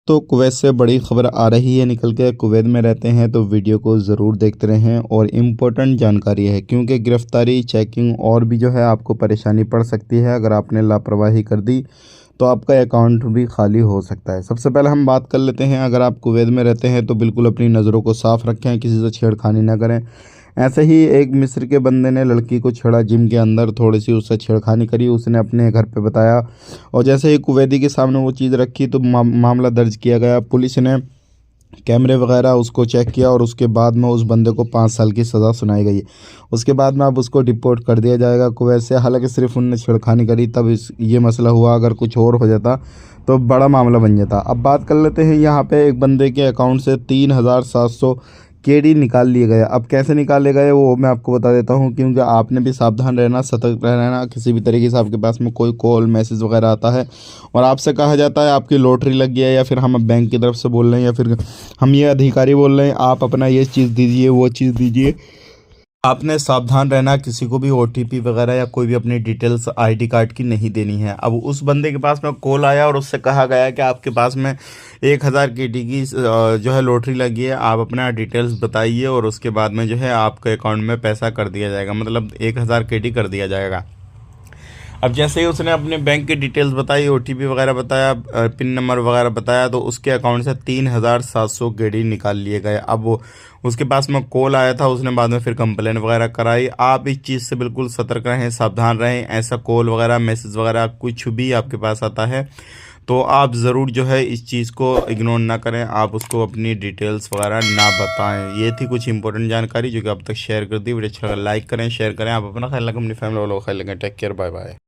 तो कुवैत से बड़ी खबर आ रही है निकल के। कुवैत में रहते हैं तो वीडियो को ज़रूर देखते रहें और इम्पोर्टेंट जानकारी है, क्योंकि गिरफ्तारी चेकिंग और भी जो है आपको परेशानी पड़ सकती है। अगर आपने लापरवाही कर दी तो आपका अकाउंट भी खाली हो सकता है। सबसे पहले हम बात कर लेते हैं, अगर आप कुवैत में रहते हैं तो बिल्कुल अपनी नज़रों को साफ़ रखें, किसी से छेड़खानी ना करें। ऐसे ही एक मिस्र के बंदे ने लड़की को छेड़ा, जिम के अंदर थोड़ी सी उससे छेड़खानी करी, उसने अपने घर पे बताया और जैसे ही कुवैती के सामने वो चीज़ रखी तो मामला दर्ज किया गया। पुलिस ने कैमरे वगैरह उसको चेक किया और उसके बाद में उस बंदे को 5 साल की सज़ा सुनाई गई। उसके बाद में अब उसको डिपोर्ट कर दिया जाएगा कुवैत से। हालांकि सिर्फ उनने छेड़खानी करी तब ये मसला हुआ, अगर कुछ और हो जाता तो बड़ा मामला बन जाता। अब बात कर लेते हैं, यहाँ पे एक बंदे के अकाउंट से 3700 केडी निकाल लिए गए। अब कैसे निकाले गए वो मैं आपको बता देता हूँ, क्योंकि आपने भी सावधान रहना, सतर्क रहना। किसी भी तरीके से आपके पास में कोई कॉल मैसेज वगैरह आता है और आपसे कहा जाता है आपकी लॉटरी लग गया है, या फिर हम बैंक की तरफ से बोल रहे हैं, या फिर हम ये अधिकारी बोल रहे हैं आप अपना ये चीज़ दीजिए वो चीज़ दीजिए, आपने सावधान रहना। किसी को भी ओटीपी वगैरह या कोई भी अपनी डिटेल्स आईडी कार्ड की नहीं देनी है। अब उस बंदे के पास में कॉल आया और उससे कहा गया कि आपके पास में 1000 केडी की जो है लॉटरी लगी है, आप अपना डिटेल्स बताइए और उसके बाद में जो है आपके अकाउंट में पैसा कर दिया जाएगा, मतलब 1000 केडी कर दिया जाएगा। अब जैसे ही उसने अपने बैंक की डिटेल्स बताई, ओटीपी वगैरह बताया, पिन नंबर वगैरह बताया, तो उसके अकाउंट से 3700 गेड़ी निकाल लिए गए। अब वो उसके पास में कॉल आया था, उसने बाद में फिर कंप्लेन वगैरह कराई। आप इस चीज़ से बिल्कुल सतर्क रहें, सावधान रहें। ऐसा कॉल वगैरह मैसेज वगैरह कुछ भी आपके पास आता है तो आप ज़रूर जो है इस चीज़ को इग्नोर ना करें, आप उसको अपनी डिटेल्स वगैरह ना बताएं। ये थी कुछ इंपॉर्टेंट जानकारी जो कि अब तक शेयर कर दी। वीडियो अच्छा लगा लाइक करें, शेयर करें। आप अपना ख्याल रखें, अपनी फैमिली वालों का ख्याल रखें। Take care, bye bye.